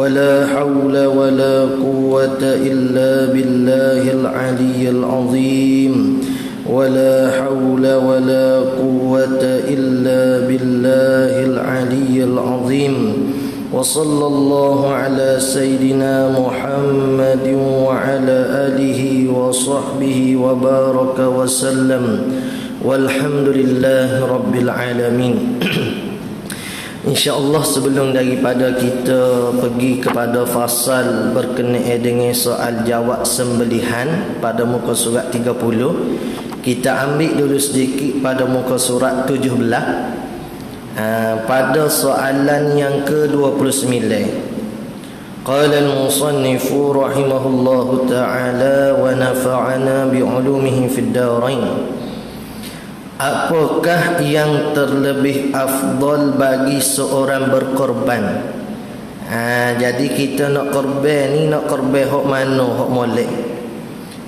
ولا حول ولا قوة إلا بالله العلي العظيم ولا حول ولا قوة إلا بالله العلي العظيم وصلى الله على سيدنا محمد وعلى آله وصحبه وبارك وسلم والحمد لله رب العالمين. InsyaAllah sebelum daripada kita pergi kepada fasal berkenaan dengan soal jawab sembelihan pada muka surat 30, kita ambil dulu sedikit pada muka surat 17, pada soalan yang ke-29. Qala al-musannifu rahimahullahu ta'ala wa nafa'ana bi'ulumihi fid darain. Apakah yang terlebih afdal bagi seorang berkorban? Jadi kita nak korban ni, nak korban hok mana, hok molek,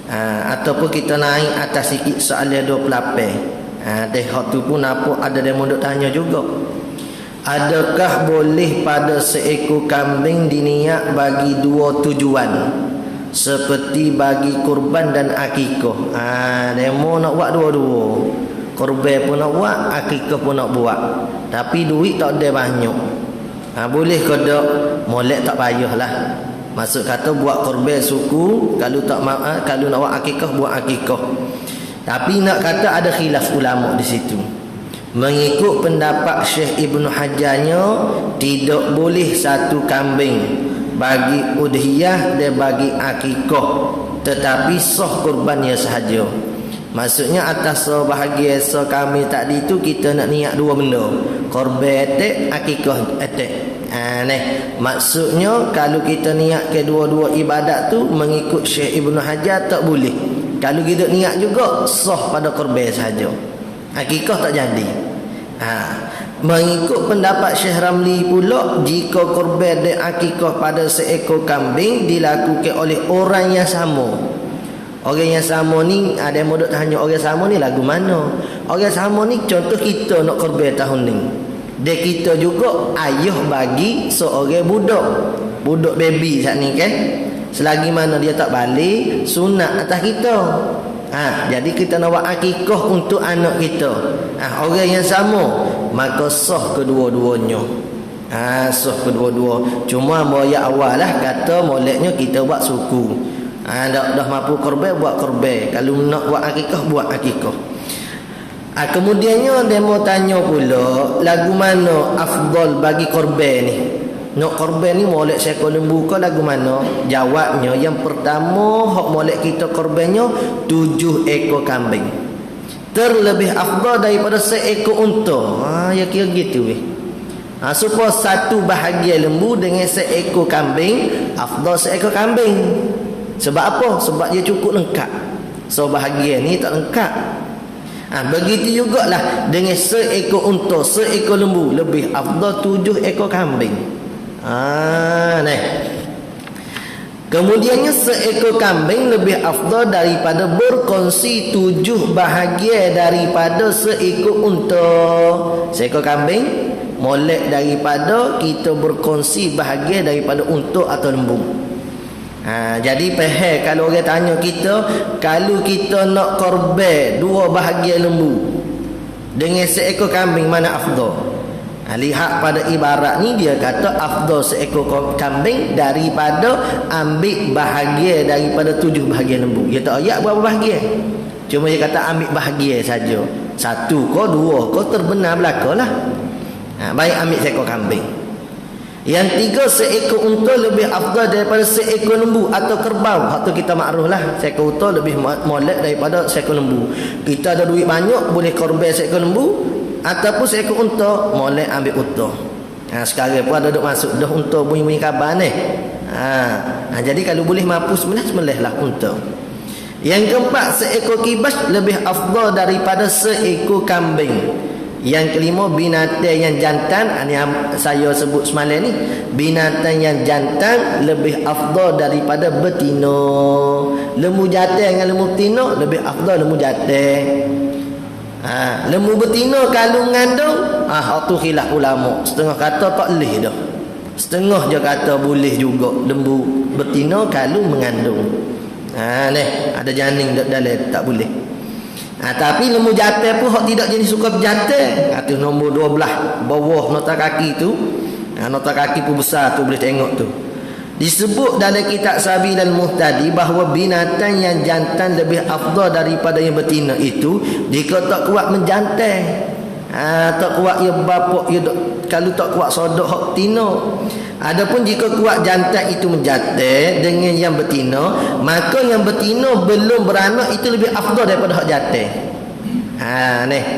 ataupun kita naik atas sikit soalan 28. Hok tu pun apa ada demo duk tanya juga. Adakah boleh pada seekor kambing diniat bagi dua tujuan, seperti bagi kurban dan akikah? Demo nak buat dua-dua, korban pun nak buat, akikah pun nak buat, tapi duit tak ada banyak. Boleh ke tak? Molek tak payahlah. Maksud kata buat korban suku, kalau tak kalau nak buat akikah, buat akikah. Tapi nak kata ada khilaf ulama di situ. Mengikut pendapat Syekh Ibnu Hajarnya, tidak boleh satu kambing bagi udhiyah dan bagi akikah, tetapi sah kurbannya sahaja. Maksudnya atas bahagian kami tadi tu kita nak niat dua benda, korban etek, akikah etek. Maksudnya kalau kita niat kedua-dua ibadat tu mengikut Syekh Ibnu Hajar tak boleh. Kalau kita niat juga sah pada korban sahaja, akikah tak jadi. Mengikut pendapat Syekh Ramli pula, jika korban dan akikah pada seekor kambing dilakukan oleh orang yang sama. Orang yang sama ni, ada yang modok tanya orang sama ni lagu mana? Orang sama ni contoh kita nak korban tahun ni, dia kita juga ayah bagi seorang budak baby saat ni kan. Selagi mana dia tak balik, sunat atas kita. Jadi kita nak buat akikah untuk anak kita, orang yang sama, maka sah kedua-duanya. Sah kedua-dua. Cuma moyak awal lah kata moleknya kita buat suku. Dah mampu korban, buat korban. Kalau nak buat akikah, buat akikah. Kemudiannya dia mau tanya pula, lagu mana afdal bagi korban ni? Nak korban ni molek seekor lembu ke lagu mana? Jawabnya, yang pertama hak molek kita korbannya 7 ekor kambing. Terlebih afdal daripada seekor unta. Ya kira gitu weh. Supaya satu bahagian lembu dengan seekor kambing, afdal seekor kambing. Sebab apa? Sebab dia cukup lengkap. So bahagian ni tak lengkap. Begitu jugalah dengan seekor unta, seekor lembu, lebih afdal 7 ekor kambing. Kemudiannya seekor kambing lebih afdal daripada berkongsi 7 bahagian daripada seekor unta. Seekor kambing molek daripada kita berkongsi bahagian daripada unta atau lembu. Jadi peheh kalau orang tanya kita, kalau kita nak korban 2 bahagian lembu dengan seekor kambing, mana afdal? Lihat pada ibarat ni, dia kata afdal seekor kambing daripada ambil bahagian daripada 7 bahagian lembu. Dia tak ayat berapa bahagian, cuma dia kata ambil bahagian saja, 1 ke 2 ke terbenar belakalah. Baik ambil seekor kambing. Yang 3, seekor unta lebih afdal daripada seekor lembu atau kerbau. Hak tu kita makruf lah, seekor unta lebih molek daripada seekor lembu. Kita ada duit banyak, boleh korban seekor lembu ataupun seekor unta, molek ambil unta. Sekarang pun ada duk masuk dah unta bunyi-bunyi khabar ni. Jadi kalau boleh mampu sembelih lah unta. Yang keempat, seekor kibas lebih afdal daripada seekor kambing. Yang kelima, binatang yang jantan, yang saya sebut semalam ni, binatang yang jantan lebih afdal daripada betina. Lembu jantan dengan lembu betina lebih afdal lembu jantan. Lembu betina kalau mengandung, tu khilaf ulama. Setengah kata tak leh dah. Setengah je kata boleh juga lembu betina kalau mengandung. Ada janin dalam tak boleh. Tapi lembu jantan pun hak tidak jenis suka berjantan. Tu nombor 12 bawah nota kaki tu. Nota kaki pun besar tu boleh tengok tu. Disebut dalam kitab Sabilal Muhtadi bahawa binatang yang jantan lebih afdal daripada yang betina itu jika tak kuat menjantan. Tak kuat ia bapak ia kalau tak kuat sodok hak betina. Adapun jika kuat jantan itu menjantan dengan yang betina, maka yang betina belum beranak itu lebih afdal daripada hak jantan.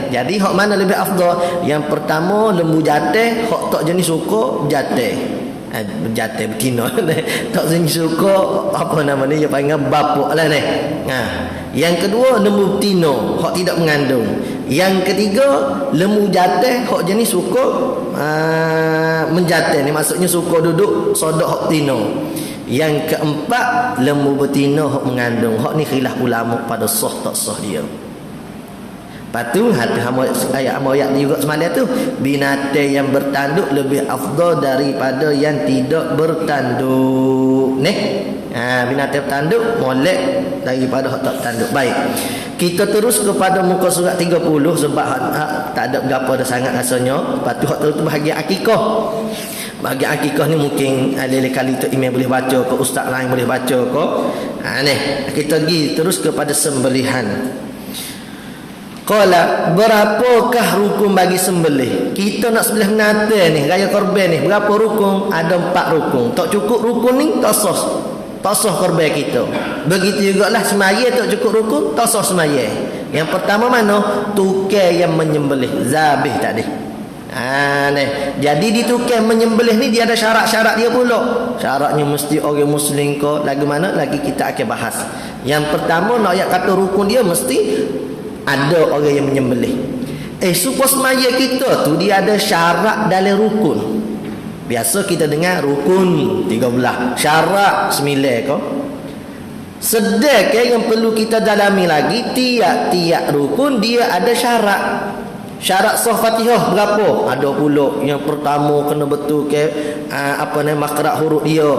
Jadi hak mana lebih afdal? Yang pertama lembu jantan, hak tak jenis suka jantan. Jantan betina tak jenis suka apa nama ni, dia panggil bapak lah ni. Yang kedua lembu betina, hak tidak mengandung. Yang ketiga lembu jantan, hak jenis suka menjantan ni, maksudnya suka duduk sodok hak betina. Yang keempat lembu betina hak mengandung. Hak ni khilaf ulama pada sah tak sah dia. Patu ayat juga semalam tu, binatang yang bertanduk lebih afdal daripada yang tidak bertanduk. Binatang bertanduk molek daripada hak tak bertanduk. Baik. Kita terus kepada muka surat 30 sebab tak ada berapa dah sangat rasanya. Patu hak tu bahagian akikah. Bahagian akikah ni mungkin lain kali tu imam boleh baca ke, ustaz lain boleh baca ke. Kita pergi terus kepada sembelihan. Qala, berapakah rukun bagi sembelih? Kita nak sembelih binatang ni, raya korban ni, berapa rukun? Ada 4 rukun. Tak cukup rukun ni, tak sah. Tak sah korban kita. Begitu jugalah semaya tak cukup rukun, tak sah semaya. Yang pertama mana? Tukar yang menyembelih, zabih tadi. Jadi di tukar menyembelih ni dia ada syarat-syarat dia pula. Syaratnya mesti orang muslim ke, lagi mana lagi kita akan bahas. Yang pertama nak ayat kata rukun dia mesti ada orang yang menyembelih. Supaya semaya kita tu dia ada syarat dalam rukun. Biasa kita dengar rukun 13, syarat 9 ke. Sedangkan yang perlu kita dalami lagi, tiap-tiap rukun dia ada syarat. Syarat sah Fatihah berapa? Ada pula. Yang pertama kena betul ke makhraj huruf dia.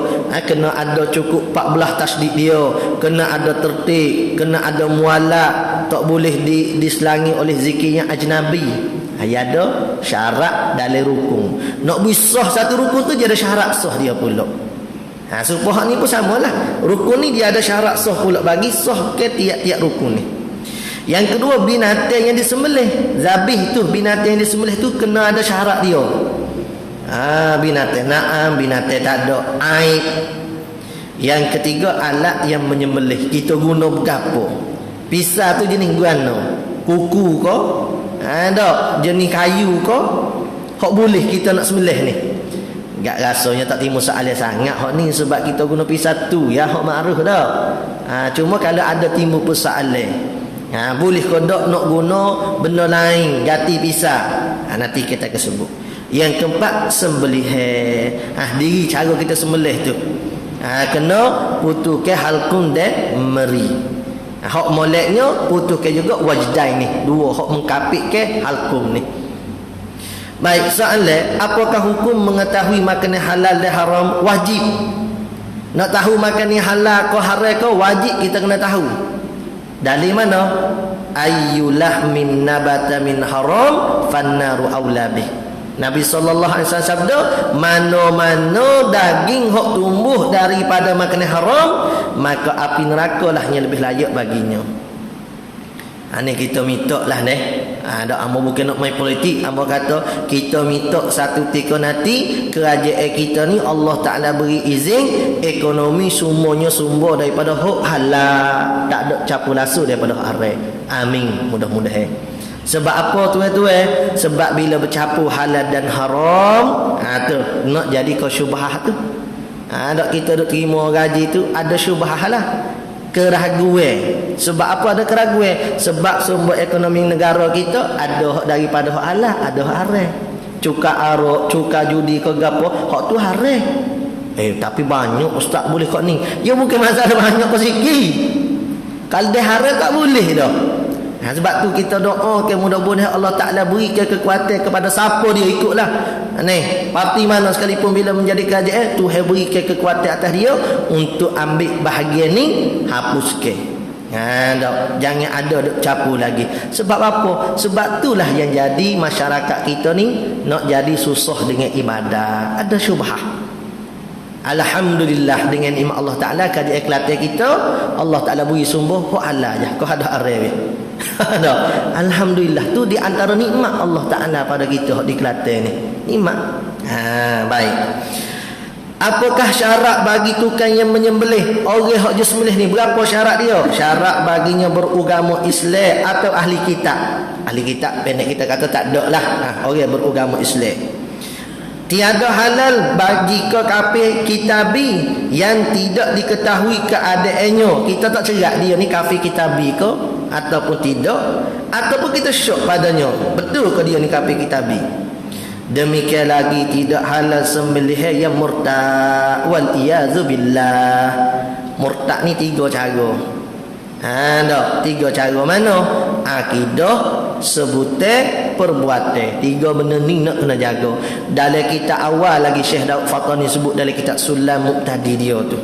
Kena ada cukup 14 tasdid dia. Kena ada tertib, kena ada muallaq, tak boleh diselangi oleh zikir yang ajnabi. Ada syarat dalam rukun. Nak bisah satu rukun tu dia ada syarat sah dia pula. Supaya ni pun samalah. Rukun ni dia ada syarat sah pula bagi sah ke tiap-tiap rukun ni. Yang kedua binatang yang disembelih, zabih tu binatang yang disembelih tu kena ada syarat dia. Binatang na'am, binatang tak ada aib. Yang ketiga alat yang menyembelih, kita guna berapa? Pisau tu jenis guano, kuku ke? Ada jenis kayu ke? Hak boleh kita nak sembelih ni. Gak rasanya tak timbul soalan sangat hak ni sebab kita guna pisau tu ya, hak ma'ruf dah. Cuma kalau ada timbul persoalan, boleh kodok nak guna benda lain ganti pisau, nanti kita akan sebut. Yang keempat sembelih. Diri cara kita sembelih tu kena putukan halqun dan meri. Hak moleknya putukan juga wajdain ni, dua hak mengkapit ke halqum ni. Baik, soalan, apakah hukum mengetahui makanan halal dan haram? Wajib. Nak tahu makanan halal ke haram ke, wajib kita kena tahu. Dari mana? Ayyulah min nabata min haram fannaru aula bih. Nabi SAW sabda, mana-mana daging hak tumbuh daripada makanan haram, maka api neraka lah yang lebih layak baginya. Ni kita minta lah ni. Dak amo bukan nak main politik. Amo kata kita minta satu tika nanti kerajaan kita ni Allah Taala beri izin ekonomi semuanya sumber daripada hak halal, tak ada campur lasu daripada hak haram. Amin, mudah-mudahan. Sebab apa tuan-tuan? Sebab bila bercampur halal dan haram, tu nak jadi kau syubhah tu. Dak kita duk terima gaji tu ada syubhah lah. Keraguan. Sebab apa ada keraguan? Sebab sumber ekonomi negara kita ada daripada hak halal, ada hak haram. Cuka arak, cuka judi ke gapo, hak tu haram. Tapi banyak ustaz boleh kok ni. Ya bukan masalah banyak ke sikit. Kalau dia haram tak boleh dah. Sebab tu kita doa ke mudah-mudahan Allah Taala berikan kekuatan kepada siapa dia ikutlah. parti mana sekalipun bila menjadi kerajaan, Tuhan berikan kekuatan atas dia untuk ambil bahagian ni, hapuskan. Jangan ada duk capu lagi. Sebab apa? Sebab itulah yang jadi masyarakat kita ni nak jadi susah dengan ibadah. Ada syubhah. Alhamdulillah dengan nikmat Allah Ta'ala kerajaan Kelantan kita, Allah Ta'ala beri sumber kau ala je, kau ada arah. Alhamdulillah tu di antara nikmat Allah Ta'ala pada kita di Kelantan ni. Nikmat. Baik. Apakah syarat bagi tukang yang menyembelih? Orang hak je sembelih ni berapa syarat dia? Syarat baginya beragama Islam atau ahli kitab. Ahli kitab pendek kita kata tak ada lah. Orang beragama Islam. Tiada halal bagi ke kafir kitabi yang tidak diketahui keadaannya. Kita tak cerak dia ni kafir kitabi ke ataupun tidak, ataupun kita syok padanya. Betul ke dia ni kafir kitabi? Demikian lagi tidak halal sembelih yang murtad wal iyazu billah. Murtad ni 3 cara. Tiga cara mana? Akidah, sebutan, perbuatan. 3 benda ni nak kena jaga. Dalam kitab awal lagi Syekh Daud Fatani sebut dalam kitab Sulam Muqtadi dia tu.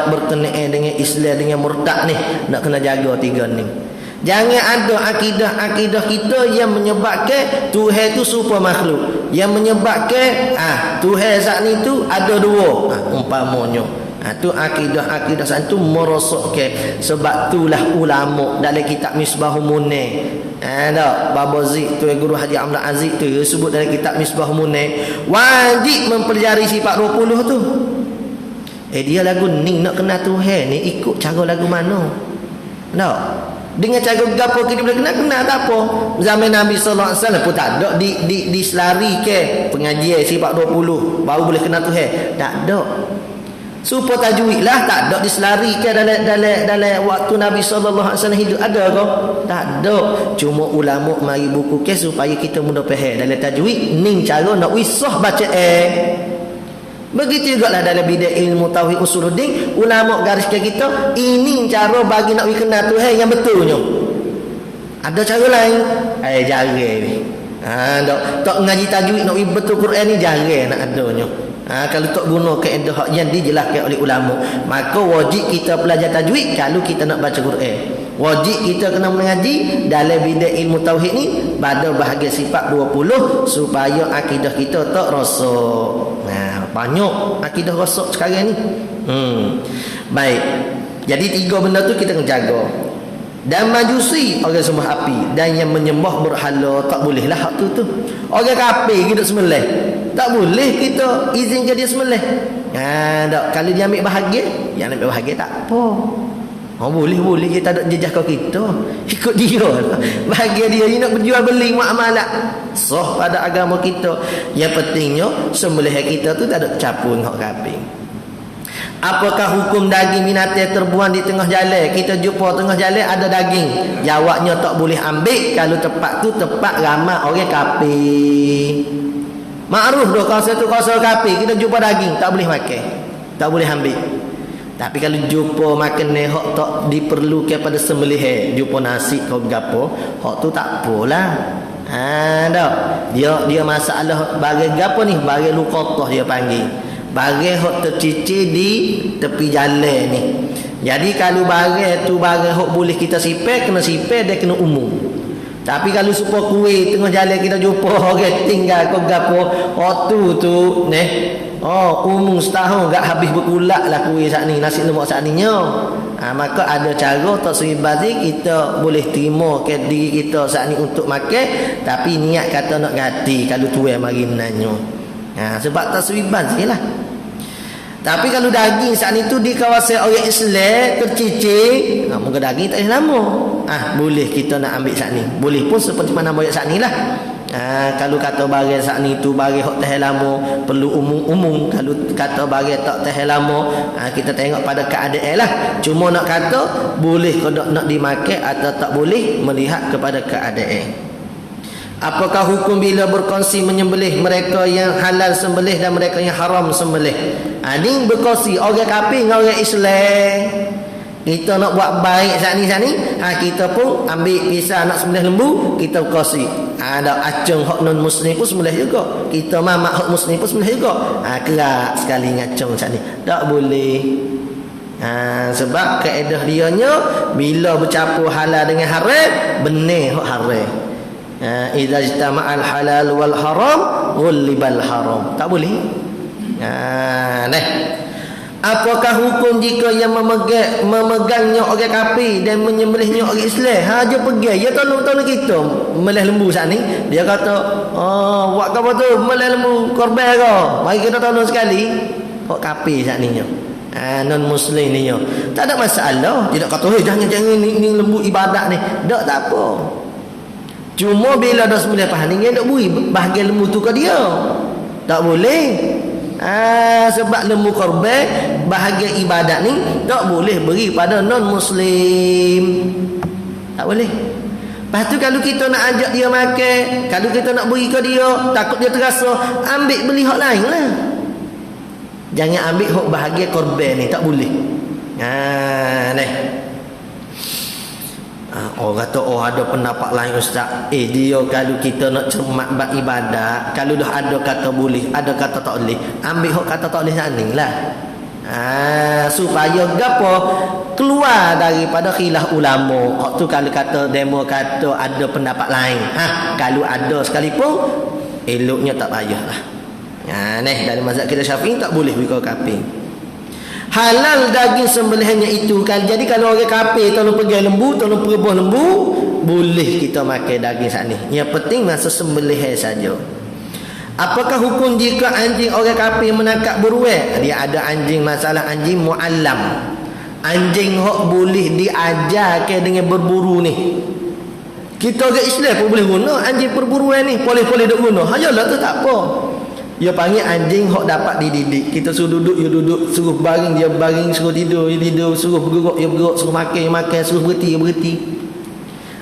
Berkenaan dengan Islam dengan murtad ni nak kena jaga 3 ni. Jangan ada akidah kita yang menyebabkan Tuhan tu serupa makhluk. Yang menyebabkan Tuhan saat ni tu ada 2. Umpamanya tu akidah santu merosokkan. Sebab itulah ulama dalam kitab Misbahul Munir, Baba Zik tu Guru Haji Abdul Aziz tu sebut dalam kitab Misbahul Munir, wajib mempelajari sifat 20 tu. Dia lagu ni nak kenal Tuhan ni ikut cara lagu mana? Dengan cara gapo kita boleh kenal tak apa. Zaman Nabi sallallahu alaihi wasallam pun tak ada di selari ke pengajian sifat 20 baru boleh kenal Tuhan. Tak ada. Supaya tajwid lah tak ada diselarikan dalam waktu Nabi sallallahu alaihi wasallam hidup, ada ke? Tak ada. Cuma ulama mari buku ke supaya kita mudah faham dalam tajwid ni cara nak wisah baca Begitu juga lah dalam bidang ilmu tauhid usuluddin, ulama gariskan kita ini cara bagi nak kenal Tuhan yang betulnya. Ada cara lain? Jarang. Tak ngaji tajwid nak betul Quran ni jarang nak adanya. Kalau tak guna kaedah hak yang dijelaskan oleh ulama, maka wajib kita belajar tajwid kalau kita nak baca Quran. Wajib kita kena mengaji dalam bidang ilmu tauhid ni pada bahagian sifat 20 supaya akidah kita tak rosak. Banyak akidah rosak sekarang ni. Baik. Jadi 3 benda tu kita kena jaga. Dan majusi orang sembah api dan yang menyembah berhala tak boleh lah hak tu. Orang kafir kita sembelih tak boleh kita izinkan dia sembelih. Kalau dia ambil bahagian, yang ambil bahagian tak apa. Boleh dia tak ada jejak kita, ikut dia bahagian dia nak berjual beli muamalah sah pada agama kita. Yang pentingnya sembelih kita tu tak ada campur dengan hak kafir. Apakah hukum daging binatang terbuang di tengah jalan? Kita jumpa tengah jalan ada daging, jawabnya tak boleh ambil kalau tempat tu tempat ramai orang kafir. Makruf dah kawasan tu kawasan kafir, kita jumpa daging tak boleh makan, tak boleh ambil. Tapi kalau jumpa makan hak tak diperlukan pada sembelih, jumpa nasi kau gapo, hak tu tak apalah. Dia masalah bagai gapo ni, bagai luqatah dia panggil. Bagai hak tercicir di tepi jalan ni. Jadi kalau bagai tu bagai hak boleh kita sipek, kena sipek dia kena umum. Tapi kalau supaya kuih tengah jalan kita jumpa orang tinggal kau gapo, tu umum setahun gak habis berkulak lah kuih saat ni, nasi lemak saat ni maka ada cara tak seribati kita boleh terima ke diri kita saat ni untuk makan, tapi niat kata nak ganti kalau tuan mari menanya. Sebab tak seribati lah. Tapi kalau daging saat itu di kawasan orang Islam tercicir, moga daging tak boleh lama. Boleh kita nak ambil saat ni. Boleh pun seperti mana moyak saat ni lah. Kalau kata barang saat ni tu barang hok tahan lama perlu umum-umum. Kalau kata barang tak tahan lama, kita tengok pada keadaan lah. Cuma nak kata boleh ke nak dimakan atau tak boleh melihat kepada keadaan. Apakah hukum bila berkongsi menyembelih mereka yang halal sembelih dan mereka yang haram sembelih? Ini berkongsi orang kafir dengan orang Islam. Kita nak buat baik saat ni, kita pun ambil pisau nak sembelih lembu, kita kasih. Ada acung hak non muslim pun sembelih juga. Kita mamak hak muslim pun sembelih juga. Kerak sekali ngacung saat ni. Tak boleh. Sebab kaedah dianya bila bercampur halal dengan haram, benar hak haram. Idza ijtama'al halal wal haram, ghullibal haram. Tak boleh. Apakah hukum jika yang memegangnya orang kafir dan menyembelihnya orang Islam? Dia pergi, dia tolong kita melih lembu saat ni. Dia kata, buat apa tu? Melih lembu korban ke? Mari kita tolong sekali. Hak kafir saat ni. Non muslim ni. Tak ada masalah. Dia nak kata, jangan ni lembu ibadat ni. Tak apa. Cuma bila dah sembelih pahani, dia nak beri bahagian lembu tu ke dia. Tak boleh. Sebab lembu korban bahagian ibadat ni tak boleh beri pada non muslim. Tak boleh. Lepas tu kalau kita nak ajak dia makan, kalau kita nak beri ke dia, takut dia terasa, ambil beli hak lain lah. Jangan ambil hak bahagian korban ni, tak boleh. Orang kata, ada pendapat lain ustaz. Dia kalau kita nak cermat beribadat, kalau dah ada kata boleh, ada kata tak boleh, ambil hak kata tak boleh sana lah. Supaya gapo keluar daripada khilaf ulama. Hak tu kalau kata demo kata ada pendapat lain. Kalau ada sekalipun eloknya tak payahlah. Dari mazhab kita Syafi'i tak boleh bagi kafir. Halal daging sembelihannya itu kan. Jadi kalau orang kafir tolong pergi lembu, tolong perebus lembu, boleh kita makan daging saat ni. Yang penting masa sembelihan saja. Apakah hukum jika anjing orang kafir menangkap beruang? Dia ada anjing, masalah anjing muallam. Anjing hok boleh diajarkan dengan berburu ni. Kita orang Islam pun boleh guna anjing perburuan ni. Boleh-boleh duk guna. Hayalah tu tak apa. Dia panggil anjing hok dapat dididik. Kita suruh duduk, dia duduk, suruh baring, dia baring, suruh tidur, dia tidur, suruh bergerak, dia bergerak, suruh makan, dia makan, suruh berhenti, dia berhenti.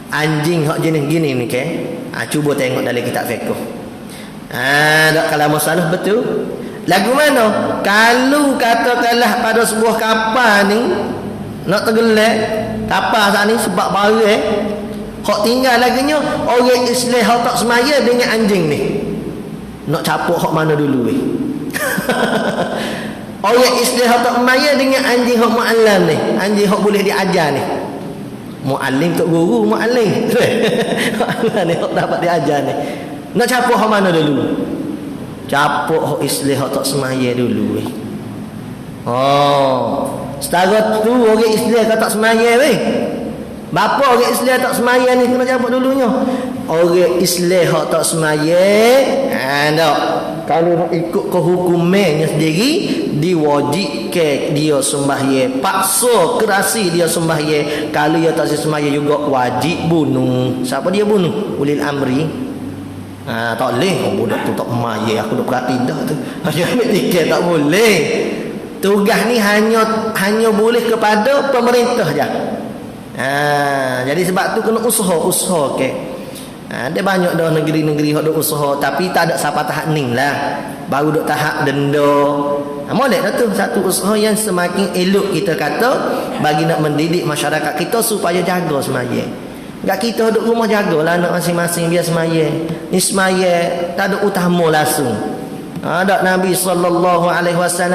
Anjing hok jenis gini ni ke? Cuba tengok dalam kitab fiqh. Tak kalau masalah betul. Lagu mana? Kalau katakanlah pada sebuah kapal ni nak tenggelam, kapal saat ni sebab barang hok tinggal laginya orang Islam hok tak semaya dengan anjing ni. Nak capuk hak mana dulu weh? Orang Islam hak tak maya dengan anjing hak muallim ni. Anjing hak boleh diajar ni. Muallim tok guru, muallim. Muallim ni hak dapat diajar ni. Nak capuk hak mana dulu? Capuk hak Islam hak tak semaya dulu weh. Setara tu orang Islam hak tak semaya weh. Bapa orang Islam tak semaya ni kena capuk dulunya. Orang Islam hak tak semaya, tak. Kalau nak ikut kehukumannya sendiri, diwajibkan dia sembahyang, paksa kerasi dia sembahyang. Kalau dia tak sembahyang juga wajib bunuh. Siapa dia bunuh? Ulil amri. Tak boleh. Budak tu tak sembahyang, aku dah perhati dah tu. Dia ambil tiket, tak boleh. Tugas ni hanya boleh kepada pemerintah je. Jadi sebab tu kena usaha ke. Ada banyak dah negeri-negeri hak duk usaha tapi tak ada siapa tahap ning lah. Baru duk tahap denda. Molek dah tu satu usaha yang semakin elok kita kata bagi nak mendidik masyarakat kita supaya jaga semaya. Enggak kita duk rumah jagalah anak masing-masing biar semaya. Ni semaya tak ada utama langsung. Ada Nabi SAW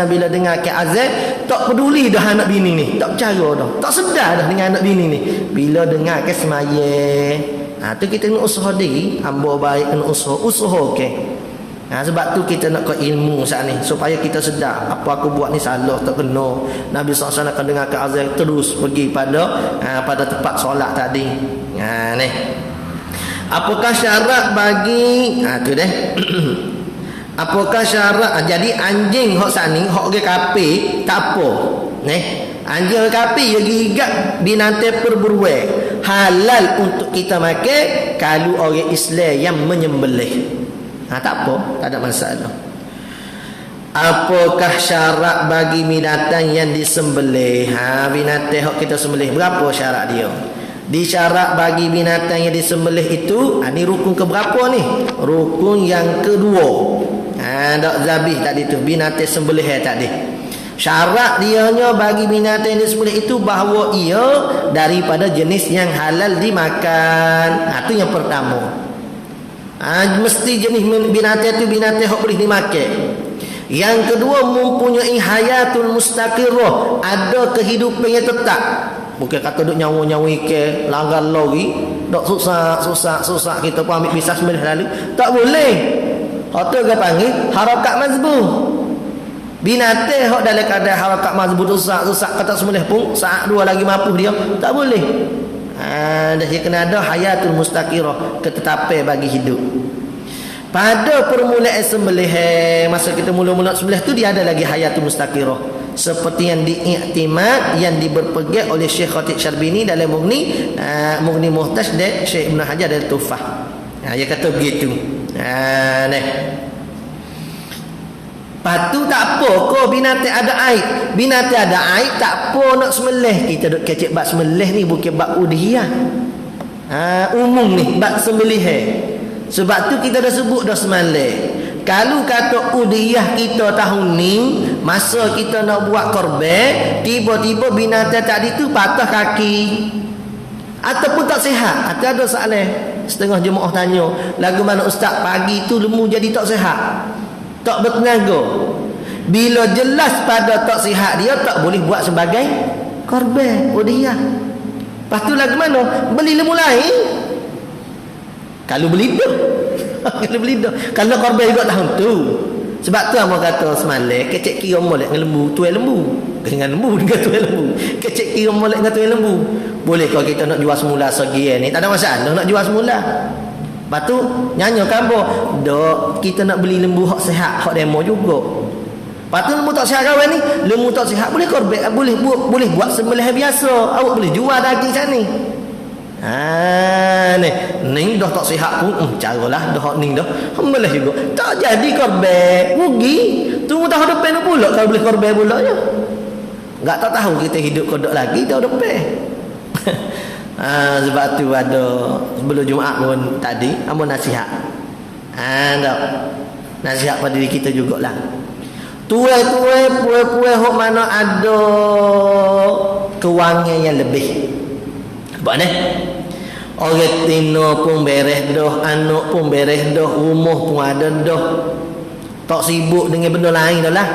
bila dengar ke azab tak peduli dah anak bini ni, tak percaya dah, tak sedar dah dengan anak bini ni. Bila dengar ke semaya, tu kita kena usaha diri, hamba baik kena usaha ke. Sebab tu kita nak ke ilmu saat ni supaya kita sedar apa aku buat ni salah tak kena. Nabi SAW akan dengar ke azab terus pergi pada tempat solat tadi. Ni. Apakah syarat bagi tu deh. Apakah syarat? Jadi anjing hok sani hok ge kafir tak apa. Anjing kafir dia gigat binatang perburuan. Halal untuk kita makan kalau orang Islam yang menyembelih. Tak apa, tak ada masalah. Apakah syarat bagi binatang yang disembelih? Binatang hok kita sembelih berapa syarat dia? Disyarat bagi binatang yang disembelih itu, ni rukun keberapa ni? Rukun yang kedua. Dak zabih tadi tu binatang sembelih tadi. Syarat dianya bagi binatang yang disembelih itu bahawa ia daripada jenis yang halal dimakan. Itu yang pertama. Mesti jenis binatang itu binatang yang boleh dimakan. Yang kedua, mempunyai hayatul mustaqirrah, ada kehidupan yang tetap. Bukan kata duk nyawa-nyawa ke langgar lagi, duk susah kita pun ambil pisah sembelih lalu. Tak boleh. Hotel ke panggil harakat mazbuh. Binatang hok dalam keadaan harakat mazbuh susah kata sembelih pun saat dua lagi mampu dia, tak boleh. Dia kena ada hayatul mustaqirrah, ketetapan bagi hidup. Pada permulaan sembelih, masa kita mula-mula sembelih tu dia ada lagi hayatul mustaqirrah, seperti yang diiktimad, yang diberpegang oleh Syekh Khatib Syarbini dalam Mughni Muhtaj dan Syekh Ibn Hajar dalam Tuhfah. Dia kata begitu. Patu tak apa kau binatang ada aib. Binatang ada aib tak apa nak sembelih. Kita duk kecek bab sembelih ni bukan bab udhiyah. Umum ni bab sembelih. Sebab tu kita dah sebut dah semalam. Kalau kata udhiyah kita tahun ni, masa kita nak buat korban, tiba-tiba binatang tadi tu patah kaki ataupun tak sihat. Atau ada soalan setengah jemaah tanya, lagu mana ustaz pagi tu lembu jadi tak sihat, tak bertenaga. Bila jelas pada tak sihat dia, tak boleh buat sebagai korban udhiyah. Lepas tu lagu mana? Beli lembu lain. Kalau beli dah. Kalau beli dah. Kalau korban juga tahun tu. Sebab tu apa kata semalam, kecek kira molek dengan lembu, tuai lembu. Dengan lembu dengan tuai lembu. Kecek kira molek dengan tuai lembu. Boleh kalau kita nak jual semula segi ni, tak ada masalah nak jual semula. Lepas tu nyanyi kampung, dok kita nak beli lembu hak sihat, hak demo juga. Lepas tu lembu tak sihat kawan ni, lembu tak sihat boleh korban, boleh buat sembelih biasa. Awak boleh jual daging macam ni. Ni dah tak sihat pun caralah dah ni dah boleh juga. Tak jadi korban, rugi. Tunggu tahun depan pula kalau boleh korban pula je. Enggak tak tahu kita hidup kodok lagi tahun depan. Sebab tu ada sebelum Jumaat pun tadi amun nasihat. Nasihat pada diri kita jugalah. Tuai-tuai puai-puai hok mana ada kewangan yang lebih. Apa ni? Orang tino pun beres dah, anak pun beres dah, rumah pun ada dah. Tak sibuk dengan benda lain dah lah.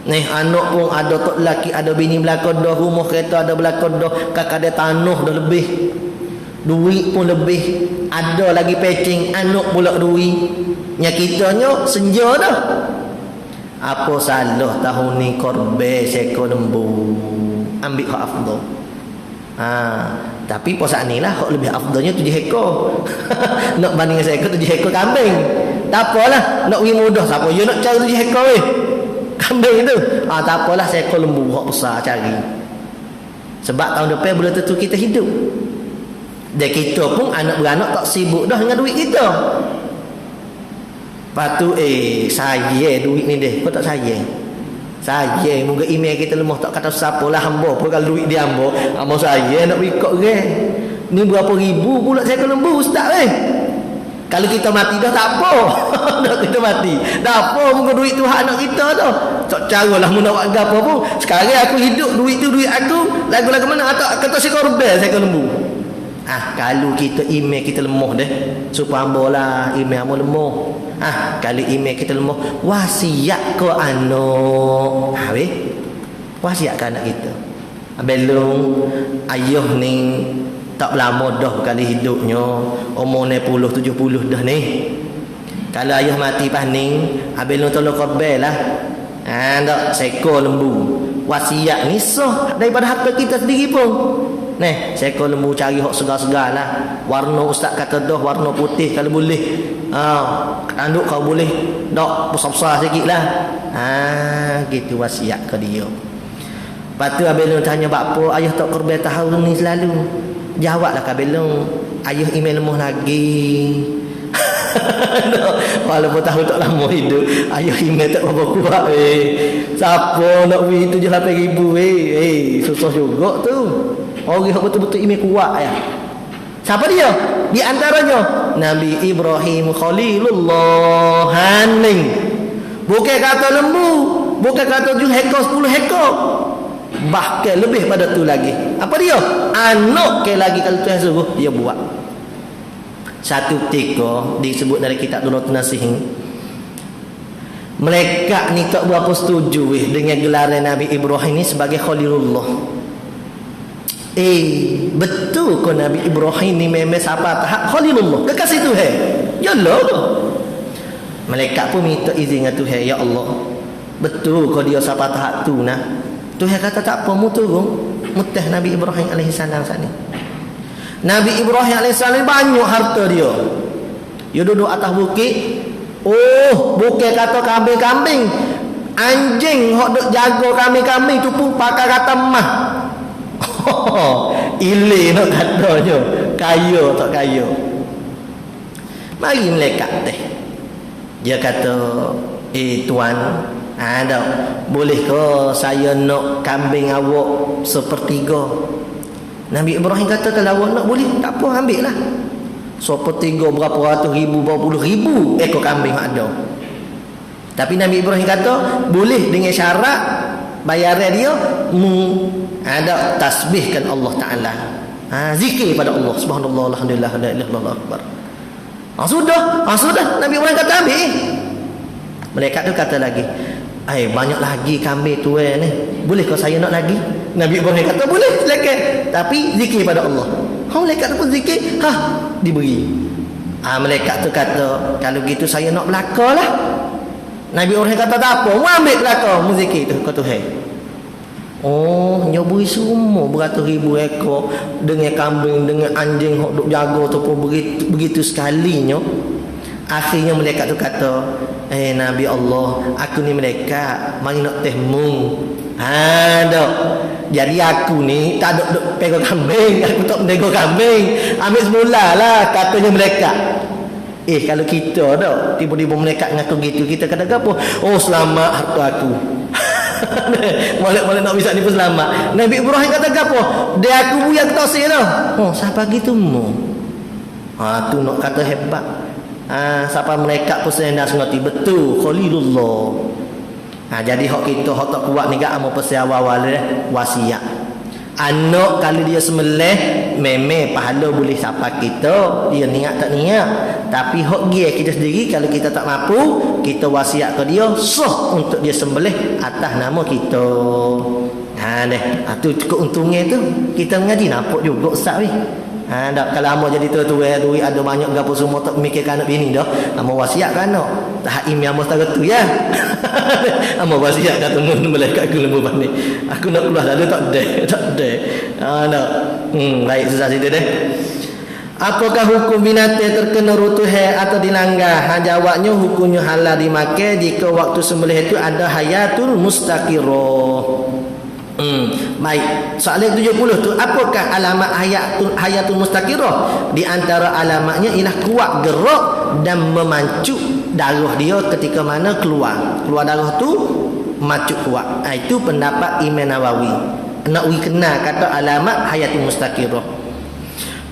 Ni anak pun ada tok lelaki, ada bini belakang dah, rumah kereta ada belakang dah, kakak ada tanah dah lebih. Duit pun lebih. Ada lagi pecing, anak pula duit. Nya kitanya senja dah. Apa salah tahun ni korban seekor lembu? Ambil hak afdal. Tapi puasa ni lah hak lebih afdalnya 7 ekor. Nak banding dengan seekor 7 ekor kambing. Tak apalah, nak pergi mudah siapa je nak cari 7 ekor kambing tu. Tak apalah seekor lembu hak besar cari. Sebab tahun depan belum tentu kita hidup. Dan kita pun anak beranak tak sibuk dah dengan duit kita. Lepas tu saya duit ni deh, kau tak sayang. Saya moga email kita lemah tak kata siapa lah hamba pun kalau duit dia hamba saya nak ikut ke ni berapa ribu pula saya kena lembu ustaz kalau kita mati dah tak apa. Dah kita mati dah apa moga duit tu hak anak kita tu tak caralah mu nak buat apa pun. Sekarang aku hidup duit tu duit aku lagu-lagu mana atau kata si korban saya kena lembu. Kalau kita email kita lemah deh supaya hamba lah email hamba lemah. Kalau email kita lemah, wasiat ke anak. Wasiat ke anak kita. Belum ayah ni tak lama dah kali hidupnya, umur 60 70 dah ni. Kalau ayah mati pas ni, belum tolong korban lah. Tak seekor lembu. Wasiat ni sah daripada harta kita sendiri pun. Seekor lembu cari hak segar-segar lah. Warna ustaz kata dah warna putih kalau boleh. Tanduk kau boleh dak besar-besar sikit lah. Gitu wasiat ke dia. Lepas tu abang tanya bapa ayah tak korban tahun ni selalu. Jawablah kabelong ayah email lemah lagi. Walaupun tahu tak lama hidup, ayah email tak berapa kuat. Siapa nak beli 7-8 ribu susah juga tu. Orang yang betul-betul email kuat ya. Siapa dia? Di antaranya Nabi Ibrahim Khalilullah Haning. Bukan kata lembu. bukan kata 7 ekor 10 ekor, bahkan lebih pada tu lagi. Apa dia? Anak ke lagi kalau Tuhan suruh dia buat. Satu ketika disebut dari kitab Duratun Nasihin, mereka ni tak berapa setuju dengan gelaran Nabi Ibrahim ni sebagai Khalilullah. Betul ke Nabi Ibrahim ni memang siapa tahap Khalilullah, kekasih Tuhan? Yalah. Malaikat pun minta izin dengan Tuhan, ya Allah, betul ke dia siapa tahap tu nah? Tuhan kata tak apa, mu turun mutah Nabi Ibrahim alaihissalam saat ni. Nabi Ibrahim alaihissalam banyak harta dia. Dia duduk atas bukit. Bukan kata kambing-kambing, anjing hok duk jaga kambing-kambing tu pun pakai kata mah. Ile nak katanya, kaya tak kaya. Mari malaikat teh. Dia kata, tuan, ada boleh ke saya nak kambing awak sepertiga? Nabi Ibrahim kata, kalau awak nak boleh, tak apa, ambil lah. Sepertiga berapa ratus ribu, berapa puluh ribu ekor kambing ada. Tapi Nabi Ibrahim kata, boleh dengan syarat bayaran dia ada tasbihkan Allah Ta'ala, zikir pada Allah, subhanallah, alhamdulillah, la ilaha illallah, akbar. Sudah Nabi Ibrahim kata ambil. Malaikat tu kata lagi, banyak lagi kambing tu ni, boleh kau saya nak lagi? Nabi Ibrahim kata boleh, silakan, tapi zikir pada Allah. Malaikat tu pun zikir, diberi. Malaikat tu kata, kalau gitu saya nak belaka lah. Nabi Ibrahim kata tak apa, mu ambil belaka, mu zikir tu kata Tuhan. Nyobui semua beratus ribu ekor dengan kambing, dengan anjing hok duk jaga tu pun begitu sekalinya. Akhirnya malaikat tu kata, Nabi Allah, aku ni malaikat, mari nak tehmu. Jadi aku ni tak duk pegang kambing, aku tak menjaga kambing. Ambil semula lah, katanya malaikat. Kalau kita dah tiba-tiba malaikat ngaku gitu, kita kata apa? Selamat harta aku. Boleh nak bisa ni pun selamat. Nabi Ibrahim kata apa? Dia aku buyak tosir dah. Siapa gitu mu? Tu nak kata hebat. Siapa mereka pun saya nak ngerti betul Khalilullah. Jadi hak kita hak tak kuat ni gak amo pasal awal wasiat. Anak kalau dia sembelih meme pahala boleh siapa kita, dia niat tak niat. Tapi hak dia kita sendiri, kalau kita tak mampu, kita wasiat ke dia sah untuk dia sembelih atas nama kita. Tu keuntungnya tu kita mengaji nampak juga ustaz weh. Kalau amo jadi tua-tua duit ada banyak gapo semua tak mikirkan anak bini dah. Amo wasiat kan anak. Tak im amo tak tu ya. Amo wasiat kat temu malaikat aku lembu pandai. Aku nak keluar lalu tak ada. Baik susah situ deh. Apakah hukum binatang terkena rutuh atau dilanggar? Jawabnya hukumnya halal dimakan jika waktu sembelih itu ada hayatul mustaqirah. Baik. Soalan 70 tu, apakah alamat hayatul mustaqirah? Di antara alamatnya ialah kuat gerak dan memancut darah dia ketika mana keluar darah tu macut kuat. Itu pendapat Imam Nawawi. Nawawi kenal kata alamat hayatul mustaqirah.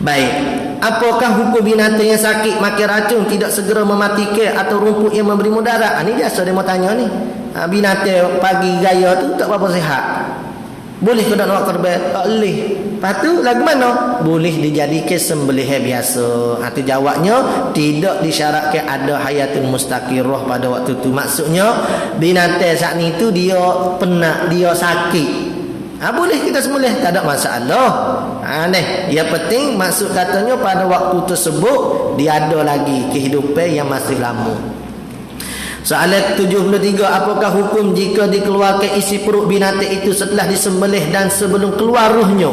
Baik. Apakah hukum binatang yang sakit makan racun tidak segera mematikan atau rumput yang memberi mudarat? Ini biasa dia mau tanya ni. Binatang pagi gaya tu tak apa sihat. Boleh ke nak korban? Tak boleh. Lepas tu lagu mana? Boleh dijadikan sembelihan biasa. Itu jawabnya tidak disyaratkan ada hayatul mustaqirah pada waktu tu. Maksudnya binatang saat ni tu dia penat, dia sakit. Boleh kita sembelih, tak ada masalah. Yang penting maksud katanya pada waktu tersebut dia ada lagi kehidupan yang masih lama. Soalan 73, apakah hukum jika dikeluarkan isi perut binatang itu setelah disembelih dan sebelum keluar ruhnya?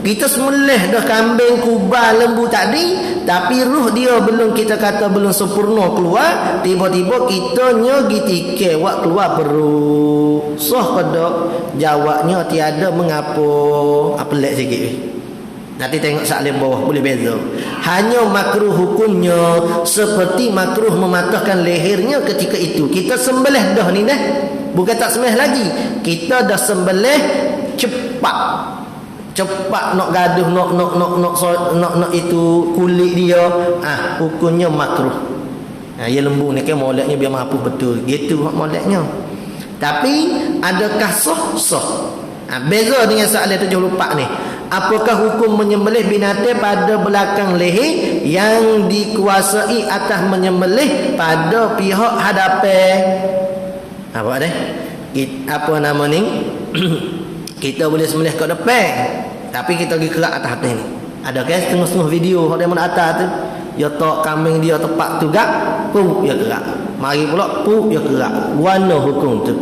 Kita sembelih dah kambing, kubal, lembu tadi, tapi ruh dia belum, kita kata belum sempurna keluar, tiba-tiba kita nyagi tiket wak keluar perut. Sah pada jawabnya tiada mengapa. Pelik sikit nanti tengok salim bawah boleh beza. Hanya makruh hukumnya seperti makruh mematahkan lehernya ketika itu. Kita sembelih dah ni dah. Bukan tak sembelih lagi. Kita dah sembelih cepat nak gaduh nak itu kulit dia. Hukumnya makruh. Ya lembu ni kan moleknya biar mampu betul. Gitu moleknya. Tapi adakah sah? Beza dengan soalan 74 ni. Apakah hukum menyembelih binatang pada belakang leher yang dikuasai atas menyembelih pada pihak hadapan? Apa dia? Apa nama ni? Kita boleh sembelih kat depan, tapi kita pergi kerak atas ni. Ada kan setengah-setengah video hok demo atas tu. Ya tok kambing dia tepak tu gak, pu ya kerak. Mari pula pu ya kerak. Warna hukum tu.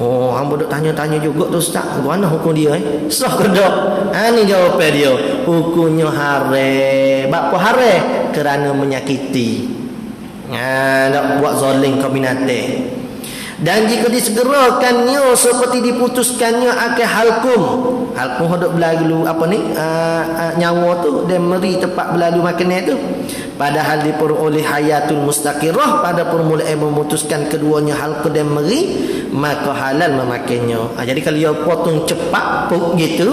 Oh, hang duk tanya-tanya juga tu ustaz. Mana hukum dia Sah ke tak? Ni jawapan dia. Hukumnya haram. Apa haram? Kerana menyakiti. Nak buat zalim ke binatang. Dan jika disegerakannya seperti diputuskannya akan halkum hendak berlalu nyawa tu dan meri tempat berlalu makanan tu, padahal diperoleh hayatul mustaqirah pada permulaan memutuskan keduanya halkum dan meri, maka halal memakannya. Jadi kalau dia potong cepat puk gitu,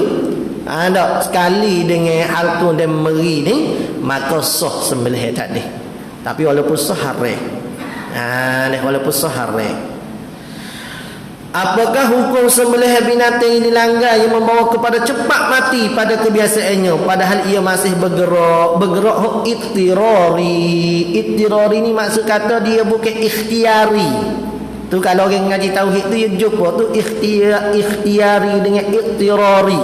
ada sekali dengan halkum dan meri ni, maka sah sembelih tadi. Tapi walaupun sah haram. Walaupun sah haram. Apakah hukum sembelih binatang ini dilanggar yang membawa kepada cepat mati pada kebiasaannya, padahal ia masih bergerak ittirari ni maksud kata dia bukan ikhtiari. Tu kalau orang ngaji tauhid tu dia jumpa tu ikhtiari dengan ittirari.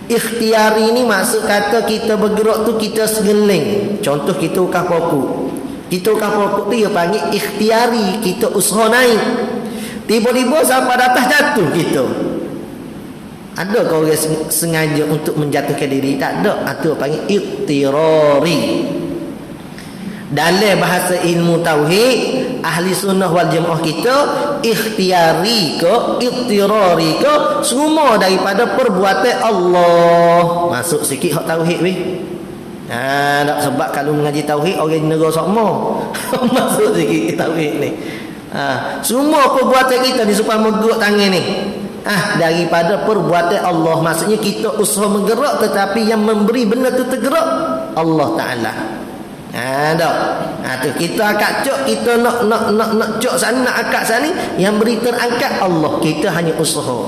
Ikhtiari ni maksud kata kita bergerak tu kita segeling. Contoh kita ukah pokok. Kita ukah pokok tu dia panggil ikhtiari, kita usaha naik. Tiba-tiba sampai atas jatuh kita. Ada kau orang sengaja untuk menjatuhkan diri? Tak ada. Itu panggil ittirari. Dalam bahasa ilmu tauhid, ahli sunnah wal jamaah kita, ikhtiari ke ittirari ke semua daripada perbuatan Allah. Masuk sikit hak tauhid weh. Tak sebab kalau mengaji tauhid orang negara sama. Masuk sikit tauhid ni. Semua perbuatan kita ni supaya menggerak tangan ni daripada perbuatan Allah. Maksudnya kita usaha menggerak, tetapi yang memberi benda tu tergerak Allah Ta'ala. Tu kita akak cok, kita nak cok sana, nak akak sana, yang beri terangkat Allah. Kita hanya usaha.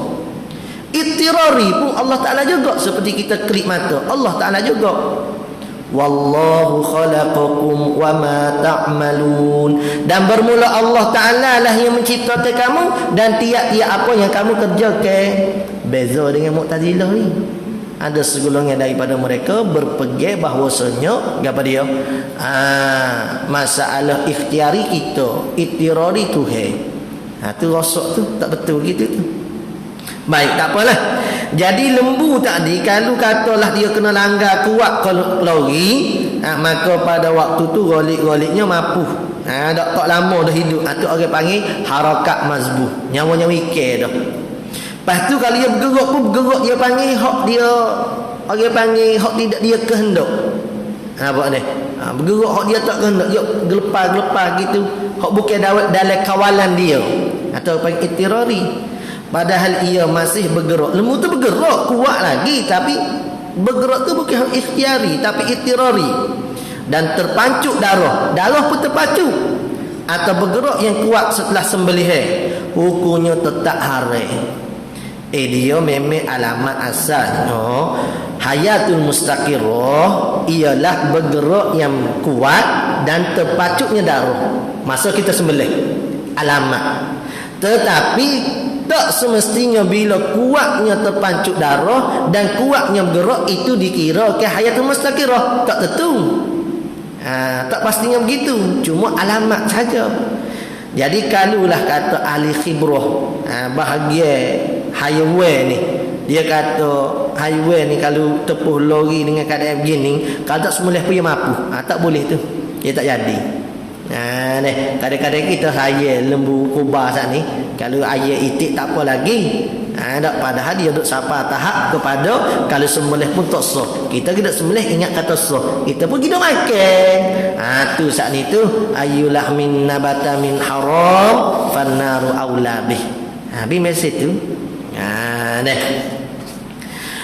Ittirari pun Allah Ta'ala juga, seperti kita kelip mata, Allah Ta'ala juga. Wallahu khalaqakum wa ma ta'malun. Dan bermula Allah Ta'ala lah yang menciptakan kamu dan tiap-tiap apa yang kamu kerjakan. Beza dengan Mu'tazilah ni. Ada segolongan daripada mereka berpegang bahawasanya apa dia? Masalah ikhtiari kita, ittirari Tuhan. Tu rosak tu tak betul gitu tu. Baik, tak apalah. Jadi lembu tadi kalau katalah dia kena langgar kuat kalau lori, maka pada waktu tu golik-goliknya mapuh. Tak lama dah hidup. Tu orang panggil harakat mazbuh. Nyawanya wikir dah. Lepas tu kalau dia bergerak pun bergerak, dia panggil hak dia, orang panggil hak tidak dia kehendak. Apa ni? Bergerak hak dia tak kehendak, dia gelepar-gelepar gitu. Hak bukan dalam kawalan dia. Atau panggil ittirari. Padahal ia masih bergerak. Lembu tu bergerak kuat lagi, tapi bergerak tu bukan ikhtiari tapi ittirari. Dan terpancuk darah pun terpancuk. Atau bergerak yang kuat setelah sembelihan, hukumnya tetap haram. Dia memang alamat asal. Hayatul mustaqirah ialah bergerak yang kuat dan terpancuknya darah masa kita sembelih. Alamat. Tetapi tak semestinya bila kuatnya terpancuk darah dan kuatnya bergerak itu dikira ke hayatul mustaqirah. Tak tentu. Tak pastinya begitu. Cuma alamat saja. Jadi kalulah kata ahli khibrah, bahagia haiwan ni, dia kata haiwan ni kalau tepuh lori dengan keadaan begini, kalau tak semula pun dia mampu. Tak boleh tu. Dia tak jadi. Kadang-kadang kita sayang lembu kubah saat ni, kalau ayat itik tak apa lagi. Padahal dia duduk sampai tahap kepada kalau sembelih pun tak sah. Kita kena sembelih ingat kata sah, kita pun kena makan. Tu saat ni tu ayulah min nabata min haram fannaru aula bih. Habis mesej tu.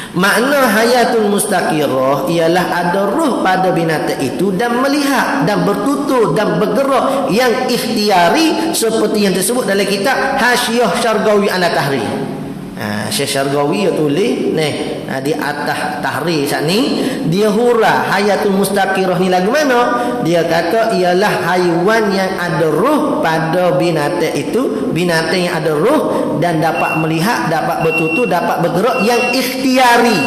Makna hayatul mustaqirah ialah ada ruh pada binatang itu dan melihat dan bertutur dan bergerak yang ikhtiari seperti yang disebut dalam kitab Hasyiah Syargawi ala Tahrir. Syekh Syargawi dia tulis di atas tahrir saat ni dia hurah hayatul mustaqirah ni lagu mana. Dia kata ialah haiwan yang ada ruh pada binatang itu, binatang yang ada ruh dan dapat melihat, dapat bertutur, dapat bergerak yang ikhtiari.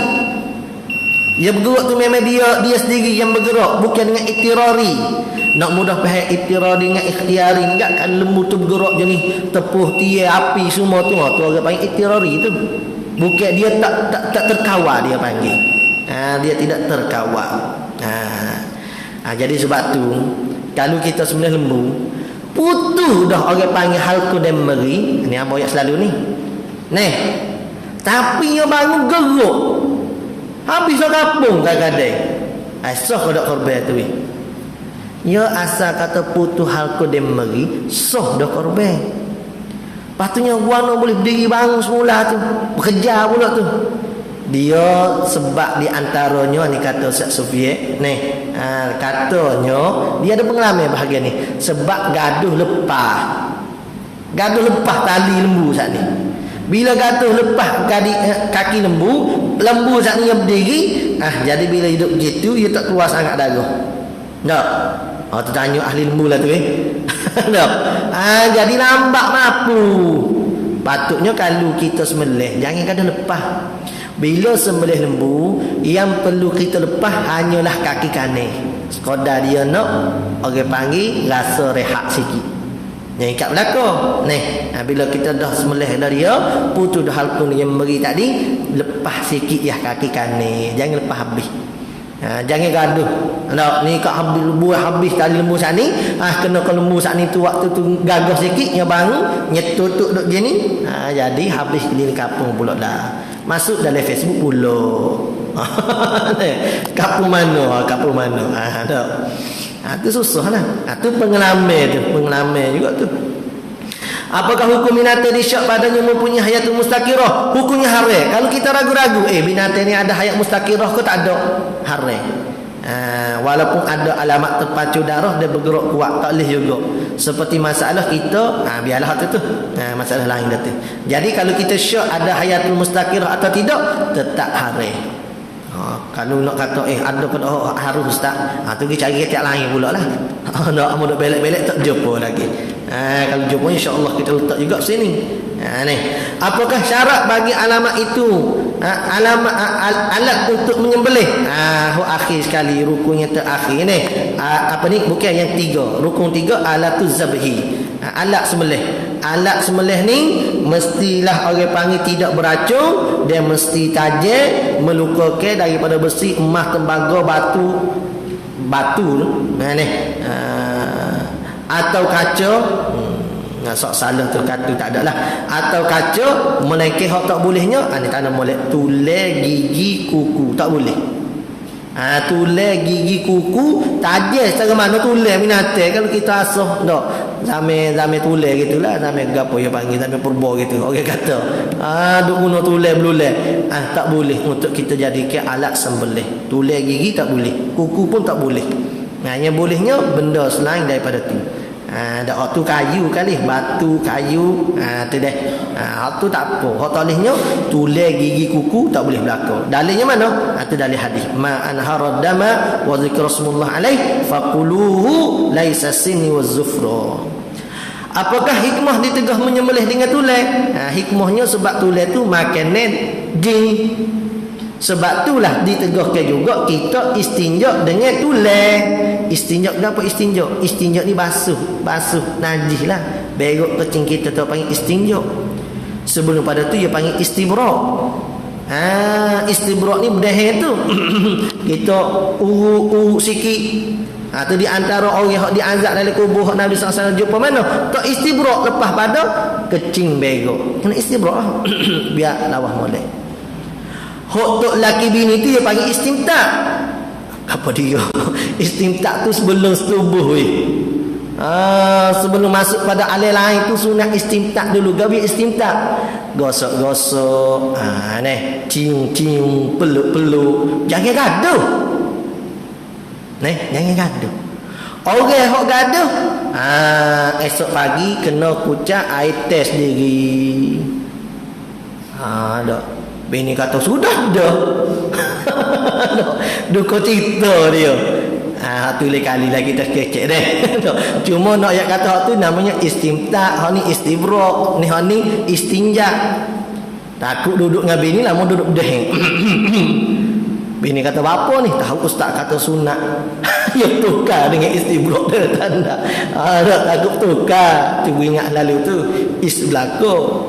Dia bergerak tu memang dia sendiri yang bergerak, bukan dengan iktirari. Nak mudah faham iktirari dengan ikhtiari enggak kan lembu tu bergerak je ni, tepuh tiai api semua tu orang panggil iktirari tu. Bukan dia tak terkawal dia panggil. Dia tidak terkawal. Jadi sebab tu kalau kita sembelih lembu putus dah orang panggil halqu dan meri. Ni abang ayat selalu ni. Tapi yang baru geruk. Habis dah kampung kadang-kadang. Asal kau dak korban tu. Ya asal kata putus halqu dan meri, soh dah korban. Patutnya guano boleh berdiri bangun semula tu, bekerja pula tu. Dia sebab di antaranya ni kata Ustaz Sufiq katanya dia ada pengalaman bahagian ni sebab gaduh lepas tali lembu saat ni. Bila gaduh lepas kaki lembu saat ni yang berdiri, jadi bila hidup begitu dia tak keluar sangat darah. Tak. Tu tanya ahli lembu lah tu tak. Jadi lambat mampu. Patutnya kalau kita sembelih jangan gaduh lepas. Bila sembelih lembu, yang perlu kita lepas hanyalah kaki kanan. Sekadar dia nak orang panggil rasa rehat sikit. Yang ikat belakang. Bila kita dah sembelih dah dia, putus dah halqun yang beri tadi, lepas sikit ya kaki kanan. Jangan lepas habis. Jangan gaduh. Ni kat habis tali lembu saat ni, kena ke lembu saat ni tu waktu tu gagah sikit nya bangun, nyetutuk duk gini. Jadi habis keliling kampung pula dah. Masuk dalam Facebook pula. Kampung mana? Tu susahlah. Tu pengalaman juga tu. Apakah hukum binatang disyak padanya mempunyai hayatul mustaqirah? Hukumnya haram. Kalau kita ragu-ragu, binatang ni ada hayat mustaqirah ke tak ada? Haram. Walaupun ada alamat terpacu darah dia bergerak kuat, tak boleh juga. Seperti masalah kita, biarlah tu masalah lain dah tu. Jadi kalau kita syak ada hayatul mustaqirah atau tidak, tetap haram. Kalau nak kata ada pun harus ustaz, tu kita cari tiap lain pula lah. Nak mudah belak-belak tak jumpa lagi. Kalau jumpa insya-Allah kita letak juga sini. Ni. Apakah syarat bagi alamat itu? Alamat alat untuk menyembelih. Akhir sekali rukunnya terakhir ni. Apa ni? Bukan yang tiga. Rukun tiga alatuz zabhi. Alat sembelih. Alat sembelih ni mestilah orang panggil tidak beracun, dia mesti tajam, melukakan daripada besi, emas, tembaga, batu atau kaca. Sok salah tu kata tak ada lah. Atau kaca melainkan hak tak bolehnya ni tak ada molek tulang gigi kuku tak boleh. Tulang gigi kuku tajam secara mana tulang binatang kalau kita asah tak zaman tulang gitulah, zaman gapo dia panggil zaman purba gitu orang kata duk guna tulang belulang tak boleh untuk kita jadikan alat sembelih. Tulang gigi tak boleh, kuku pun tak boleh. Yang bolehnya benda selain daripada tu. Dak tu kayu kali, batu kayu tu dah. Tu tak apa. Hak talihnya tulang gigi kuku tak boleh belaka. Dalilnya mana? Tu dalil hadis. Ma anharad dama wa zikra rasulullah alaih faquluhu laisa sinni waz zufra. Apakah hikmah ditegah menyembelih dengan tulang? Hikmahnya sebab tulang tu makanan jin. Sebab itulah ditegahkan juga kita istinja dengan tulang. Istinja kenapa istinja? Istinja ni basuh najis lah. Berok kecing kita tu panggil istinja. Sebelum pada tu dia panggil istibrak. Istibrak ni berdahan tu. Kita urut sikit. Tu di antara orang yang diazab dalam kubur Nabi SAW jumpa mana? Tak istibrak lepas pada kecing berok. Kena istibrak lah. Biar lawah molek. Hak tok laki bini tu dia panggil istimtak. Apa dia? Istimtak tu sebelum setubuh weh. Sebelum masuk pada alih lain tu sunat istimtak dulu. Gawi istimtak, gosok-gosok, cium-cium, peluk-peluk. Jangan gaduh. Jangan gaduh. Orang hok gaduh, esok pagi kena kucak air test diri. Dak. Bini kata sudah dah. Duka cerita dia. Tu kali lagi kita kecek deh. Cuma nak yang kata hak tu namanya istimtak, hak ni istibrak, ni hak ni istinja. Takut duduk dengan bini lama duduk deheng. Bini kata apa ni? Tahu ustaz kata sunat. Ya tukar dengan istibrak dia tanda. Takut tukar. Cuba ingat lalu tu isblako.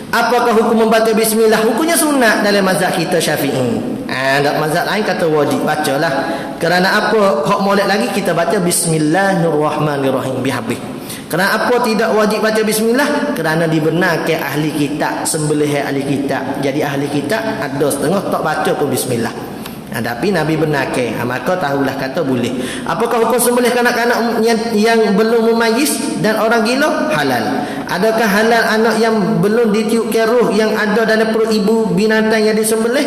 Apakah hukum membaca bismillah? Hukumnya sunat dalam mazhab kita Syafi'i. Dalam mazhab lain kata wajib, bacalah. Kerana apa? Hak molek lagi kita baca bismillahirrahmanirrahim bihabis. Kerana apa tidak wajib baca bismillah? Kerana dibenarkan ahli kitab, sembelih ahli kitab. Jadi ahli kitab ada setengah tak baca pun bismillah. Tapi Nabi benarkan, maka tahulah kata boleh. Apakah hukum sembelih kanak-kanak yang belum memayis dan orang gila? Halal. Adakah halal anak yang belum ditiupkan roh yang ada dalam perut ibu binatang yang disembelih?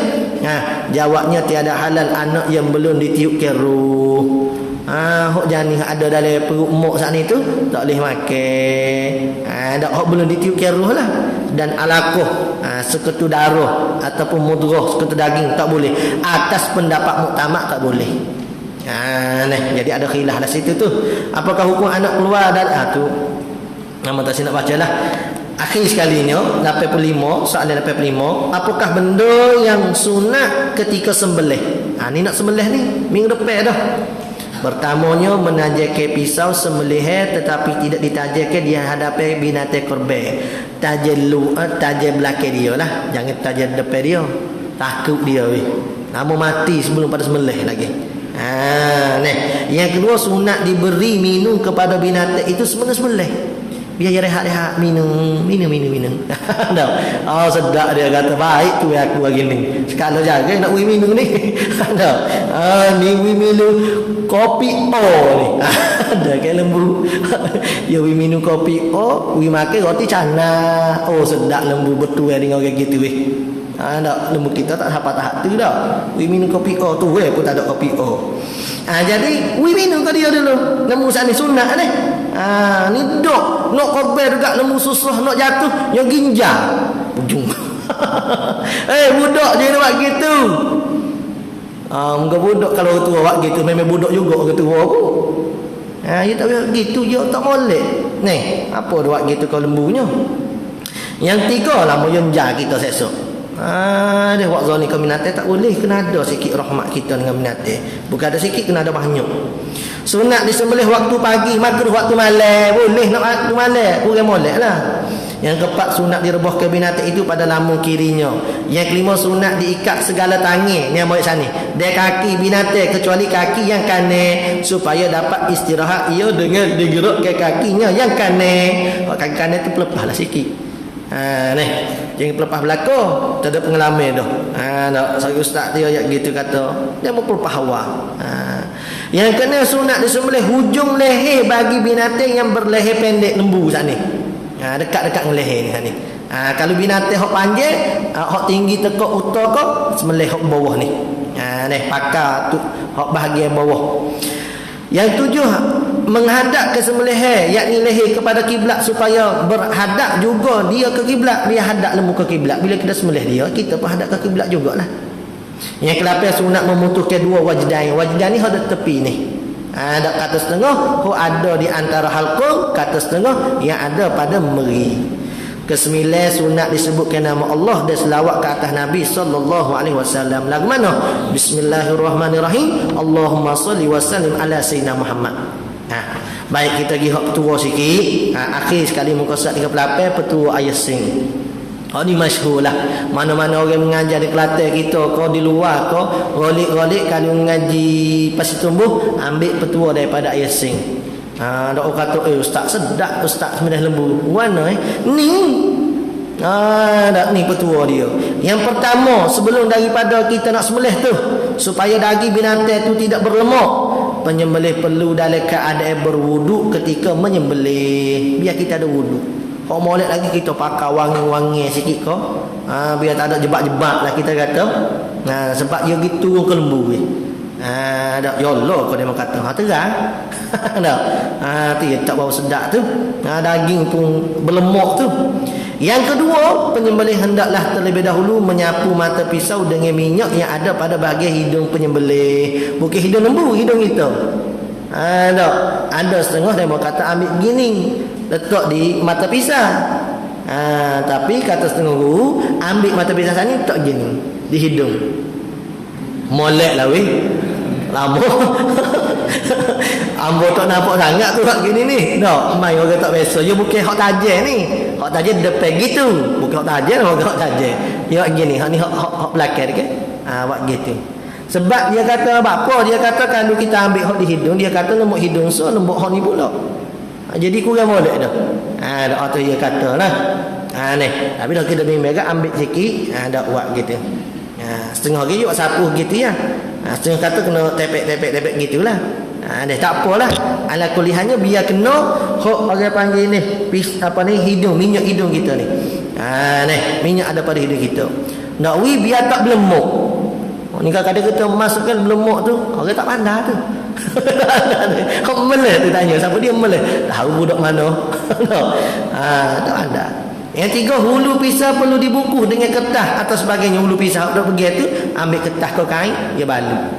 Jawabnya tiada halal anak yang belum ditiupkan roh. Hok janin ada dalam perut mak saat ni tu tak boleh makan. Dak hok belum ditiupkan roh lah. Dan alaqah, seketul darah ataupun mudrah, seketul daging tak boleh. Atas pendapat muktamad tak boleh. Jadi ada khilaf di situ tu. Apakah hukum anak keluar dan tu nama tak nak bacalah. Akhir sekalinya 85, soalan 85, apakah benda yang sunat ketika sembelih? Ni nak sembelih ni minggu depan dah. Pertamanya menajakan pisau sembelih tetapi tidak ditajakan di hadapan binatang korban. Tajam belakang dia lah, jangan tajam depan dia. Takut dia weh. Lama mati sebelum pada sembelih lagi. Yang kedua sunat diberi minum kepada binatang itu sebelum sembelih. Biar rehat-rehat minum. Dah. Sedap dia kata baik tu aku bagi ni. Sekali jaga nak minum ni. Dah. Ni minum kopi ni. Ada ke lembu. Ya minum kopi makan roti canai. Sedap lembu betul dengan orang gitu weh. Tak, lembu kita tak tahap-tahap tu dah. Minum kopi tu pun tak ada kopi jadi minum ke dia dulu. Lembu sana sunat ni. Ni dok nak korban juga lembu susah nak jatuh yang ginjal ujung. Budak je buat gitu. Muka budak kalau tua buat gitu memang budak juga orang tua aku. Ya tak boleh gitu je tak molek. Apa dia buat gitu kalau lembunya. Yang tiga lah moyonja kita sesok. Dia buat zoni ke binatang tak boleh, kena ada sikit rahmat kita dengan binatang. Bukan ada sikit, kena ada banyak. Sunat disembelih waktu pagi, makruh waktu malam. Boleh nak waktu malam, kurang molek lah. Yang keempat sunat direbahkan binatang itu pada lambung kirinya. Yang kelima sunat diikat segala tangan. Ni yang boleh sana. Dia kaki binatang kecuali kaki yang kanan supaya dapat istirahat ia dengan digerakkan kakinya yang kanan. Kaki kanan tu pelepaslah sikit. Jangan pelepah belakang. Tak ada pengalaman dah. Saya ustaz dia gitu kata. Dia mau pelepah awal. Yang kena sunat disembelih hujung leher bagi binatang yang berleher pendek lembu saat ni. Dekat-dekat dengan leher ni saat ni. Kalau binatang hok panjang, hok tinggi tekok utara kau, sembelih hok bawah ni. Pakar tu hok bahagian bawah. Yang tujuh, menghadap ke sembelihan, yakni leher kepada kiblat supaya berhadap juga dia ke kiblat. Dia hadap lembu ke kiblat. Bila kita sembelih dia, kita pun hadap ke kiblat jugalah. Yang ke-8 sunat memutuskan dua wajdan. Wajdan ni ada tepi ni. Ada kata setengah, ada di antara halqum, kata setengah yang ada pada meri. Ke-9 sunat disebutkan nama Allah dan selawat ke atas Nabi sallallahu alaihi wasallam. Lagu mana? Bismillahirrahmanirrahim. Allahumma salli wa sallim ala sayyidina Muhammad. Baik kita pergi hak petua sikit. Akhir sekali muka surat 38 petua ayat sing. Ni masyhur lah. Mana-mana orang mengajar di Kelantan kita kau di luar kau rolik-rolik kalau mengaji pasti tumbuh ambil petua daripada ayat sing. Ada orang kata ustaz sedap ustaz sembelih lembu. Mana ni? Ni petua dia. Yang pertama sebelum daripada kita nak sembelih tu supaya daging binatang tu tidak berlemak, penyembelih perlu dalam keadaan berwuduk ketika menyembelih. Biar kita ada wuduk. Kalau molek lagi kita pakai wangi-wangi sikit kau. Biar tak ada jebak-jebak lah kita kata. Sebab dia gitu ke lembu. Ada yolo kau dia kata. Terang. Tu tak bau sedap tu. Daging pun berlemak tu. Yang kedua, penyembelih hendaklah terlebih dahulu menyapu mata pisau dengan minyak yang ada pada bahagian hidung penyembelih. Bukan hidung lembu, hidung kita. Ada setengah dia kata ambil gini, letak di mata pisau. Tapi kata setengah guru, ambil mata pisau sana letak gini di hidung. Molek lah weh. Lama. Ambo tak nampak sangat tu hak gini ni. Mai orang tak biasa. Dia bukan hak tajam ni. Hak tajam depan gitu. Bukan hak tajam, hak tajam. Dia hak gini, hak ni hak belakang ke. Buat gitu. Sebab dia kata apa? Dia kata kalau kita ambil hak di hidung, dia kata lembut hidung so lembut hak ni pula. Jadi kurang molek dah. Dah tu dia katalah. Ni. Tapi dah kita mereka ambil sikit, dah buat gitu. Setengah lagi buat sapu gitu ya. Setengah kata kena tepek gitulah. Tak apalah. Ala kulihannya biar kena hok orang panggil ni hidung, minyak hidung kita ni. Ni minyak ada pada hidung kita. Nak biar tak berlemuk. Ni kadang kita masukkan berlemuk tu, orang tak pandai tu. Kau meleh tu tanya, siapa dia meleh? Tahu budak mana. Tak pandai. Yang tiga, hulu pisau perlu dibungkus dengan kertas atau sebagainya. Hulu pisau dah pergi tu, ambil kertas kau kain, dia balut.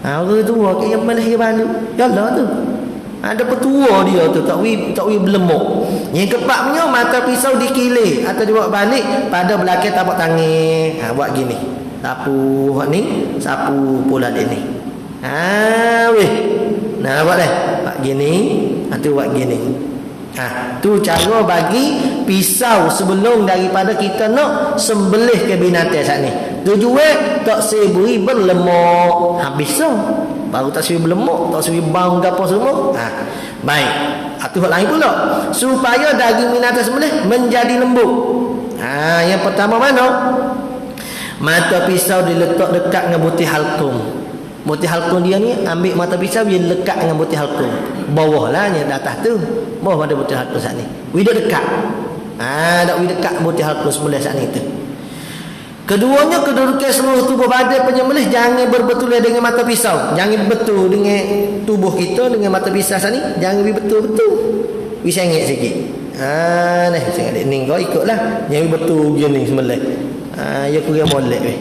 Orang tua ke yang mana dia balut? Yalah tu. Ada petua dia tu, tak wi berlemuk. Yang keempatnya, mata pisau dikilir atau dibawa balik pada belakang tapak tangan. Buat gini. Sapu ni, sapu pula dia ni. Buat dah. Buat gini, tu buat gini. Tu cara bagi pisau sebelum daripada kita nak sembelih ke binatang saat ni. Tujuan tak sebui berlemuk. Habis tu. Baru tak sebui berlemuk, tak sebui bau ke apa semua. Baik. Tu hal lain pula. Supaya daging binatang sembelih menjadi lembut. Yang pertama mana? Mata pisau diletak dekat dengan butir halkum. Butir halkum dia ni ambil mata pisau dia lekat dengan butir halkum. Bawah lah ni atas tu. Bawah pada butir halkum saat ni. Dia dekat. Tak dekat butir halkum sembelih saat ni tu. Keduanya, kedudukan seluruh tubuh badan penyembelih jangan berbetulan dengan mata pisau. Jangan betul dengan tubuh kita dengan mata pisau saat ni. Jangan betul-betul. Bisa ingat sikit. Nah, saya ni kau ikutlah. Jangan betul gini sembelih. Ya kurang molek weh.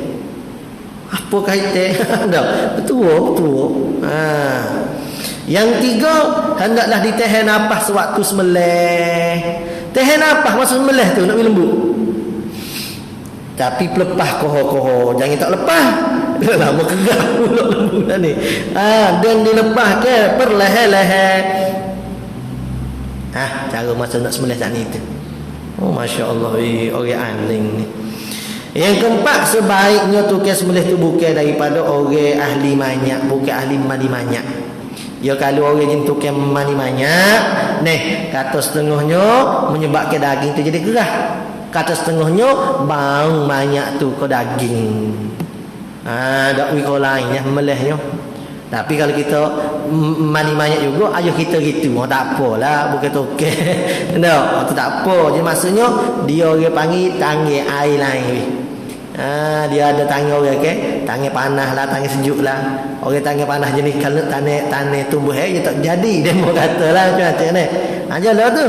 Apa kaitan? Betul. Yang tiga, hendaklah ditahan nafas sewaktu sembelih. Tahan nafas masa sembelih tu nak lembut. Tapi pelepah koho-koho, jangan tak lepas. Lama kegap pula lembut ni. Dan dilepas ke perlahan-lahan. Cara masa nak sembelih tak ni tu. Oh, masya-Allah, orang aning ni. Yang keempat, sebaiknya tukar sembelih tu bukan daripada orang ahli manyak, bukan ahli mandi manyak. Ya kalau orang yang tukar mandi manyak, kata setengahnya menyebabkan daging tu jadi gerah. Kata setengahnya bau manyak tu ke daging. Tak wiko lain ya melehnya. Tapi kalau kita mandi manyak juga, ayuh kita gitu. Tak apalah, bukan tukar. Itu tak apa. Jadi maksudnya dia orang panggil tangan air lain. Dia ada tangan orang tangan panas lah, tangan sejuk lah. Orang tangan panas jenis kalau tanah tumbuh dia tak jadi. Dia mau kata lah macam ni. Ajalah tu.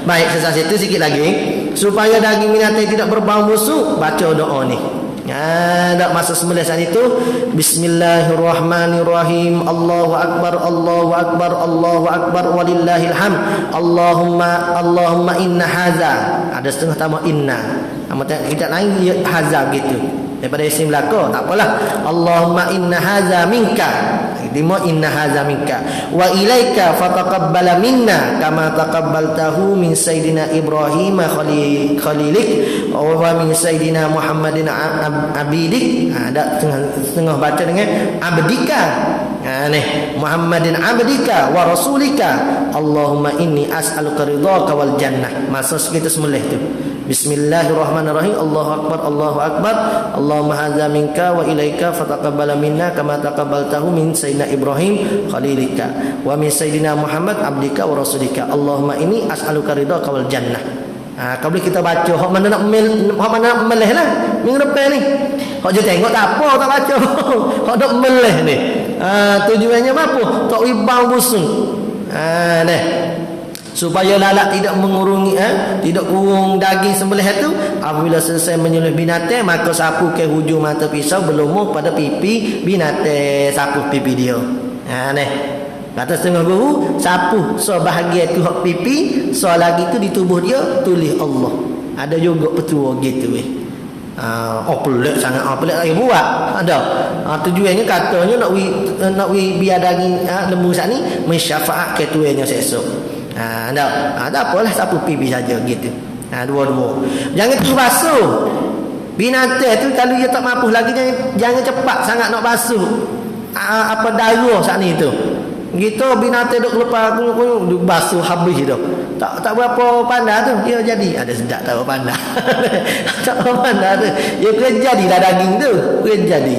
Baik, sesat situ sikit lagi. Supaya daging binatang tidak berbau busuk, baca doa ni. Tak masa sembelih saat itu. Bismillahirrahmanirrahim. Allahu akbar, Allahu akbar, Allahu akbar, walillahil hamd. Allahumma inna haza. Ada setengah tambah inna. Kita lain haza gitu. Daripada isim belaka tak apalah. Allahumma inna haza minka. Dimo inna haza minka wa ilaika fataqabbala minna kama taqabbaltahu min sayyidina Ibrahim khalilik wa min sayyidina Muhammadin abidik. Ada setengah baca dengan abdika. Muhammadin abdika wa rasulika. Allahumma inni as'aluka ridhaka wal jannah. Masa kita sembelih tu Bismillahirrahmanirrahim. Allahu akbar, Allahu akbar. Allahumma hadza minka wa ilaika fataqabbal minna kama taqabbaltahu min sayyidina Ibrahim khalilika wa min sayyidina Muhammad abdika wa rasulika. Allahumma inni as'aluka ridhaka wal jannah. Kau boleh kita baca hak mana nak meleh lah minggu depan ni. Hak je tengok tak apa tak baca. Hak dok meleh ni. Tujuannya apa? Tak wibang busung. Dah. Supaya lalat tidak mengurungi tidak kurung daging sembelih itu. Apabila selesai menyembelih binatang, maka sapu ke hujung mata pisau berlumur pada pipi binatang, sapu pipi dia. Nih. Kata setengah guru, sapu so bahagian tu hak pipi, so lagi tu di tubuh dia tulis Allah. Ada juga petua gitu pelik sangat. Pelik lagi buat. Ada. Tujuannya katanya nak biar daging lembu sat ni mensyafaat ke tuannya esok. Ada apalah sapu pipi saja gitu. Dua-dua. Jangan terus basuh. Binatang tu kalau dia tak mampu lagi jangan cepat sangat nak basuh. Darah saat ni tu. Gitu binatang duk lepas kunyuk duk basuh habis dah. Tak berapa pandai tu dia jadi. Ada sedap tak berapa pandai. Tak berapa pandai tu. Dia kena jadilah daging tu. Kena jadi.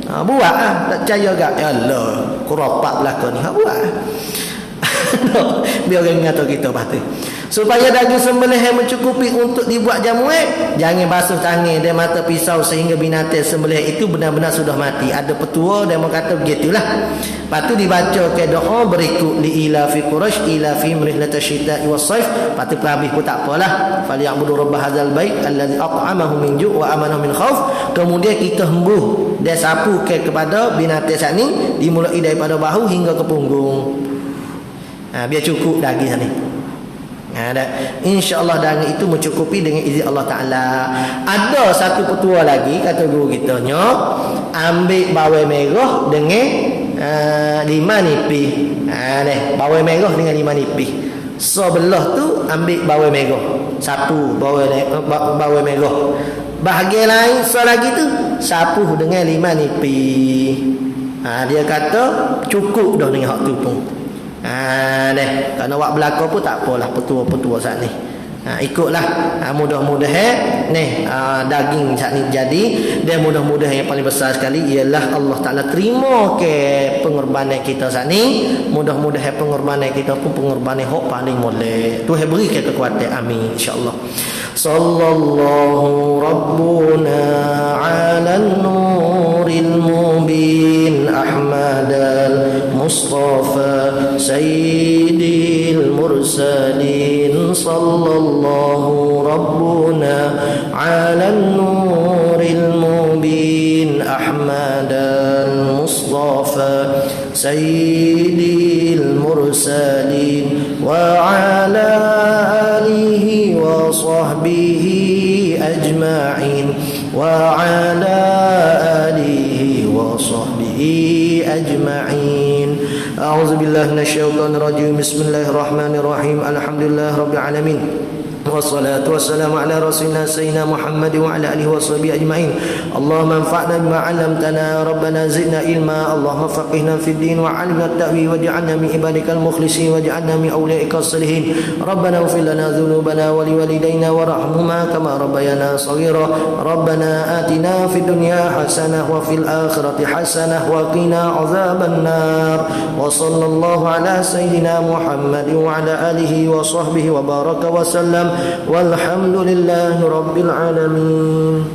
Buat tak percaya gak. Ya Allah, kurapak belakang ni. Buat. Biar orang kata kita pasti. Supaya daging sembelih yang mencukupi untuk dibuat jamuan, jangan basuh tangan dan mata pisau sehingga binatang sembelih itu benar-benar sudah mati. Ada petua dan kata begitulah. Lepas tu dibaca ke doa berikut li ila fi quraish ila fi rihlata syita'i was saif. Lepas tu habis pun tak apalah. Falyabudu rabb hadzal bait allazi at'amahum min ju' wa amanahum min khauf. Kemudian kita hembuh dan sapu kepada binatang saat ni dimulai daripada bahu hingga ke punggung. Biar cukup daging sana. InsyaAllah daging itu mencukupi dengan izin Allah Ta'ala. Ada satu petua lagi kata guru kita ambil bawang merah dengan 5 nipis. Bawang merah dengan 5 nipis. Sebelah tu ambil bawang merah. Satu bawang merah. Bahagian lain lagi tu sapu dengan 5 nipis. Dia kata cukup dah dengan hak tu pun. Kalau awak belakang pun tak apalah petua-petua saat ni. Ikutlah. Mudah-mudahan daging saat ni jadi. Dan mudah-mudahan yang paling besar sekali ialah Allah Ta'ala terima ke pengorbanan kita saat ni. Mudah-mudahan pengorbanan kita pun pengorbanan hak paling molek. Tuhan beri ke kekuatan. Amin insya-Allah. Sallallahu rabbuna ala nuril mubin Ahmadal Mustafa Sayyidil Mursalin. Sallallahu rabbuna ala nuril mubin Ahmadal Mustafa Sayyidil Mursalin wa ala alihi wa sahbihi ajma'in wa ala alihi wa sahbihi ajma'in. A'udzu billahi minasyaitonir rajim. Bismillahirrahmanirrahim. Alhamdulillah rabbil alamin. Wassalatu wassalamu ala rasulina sayyidina Muhammad wa ala alihi washabihi ajma'in. Allahumma anfa'na bima 'allamtana rabbana zidna ilma. Allahumma faqihna fid din wa 'allimna at-ta'wil waj'alna min ibadikal mukhlisin waj'alna min awliya'ikas salihin. Rabbana ighfir lana dhunubana wa liwalidayna warhamhuma kama rabbayana shaghira. Rabbana atina fid dunya hasanah wa fil akhirati hasanah wa qina 'adzaban nar. Wa sallallahu ala sayyidina Muhammad wa ala alihi wa sahbihi wa baraka wa sallam. Walhamdulillahi rabbil alamin.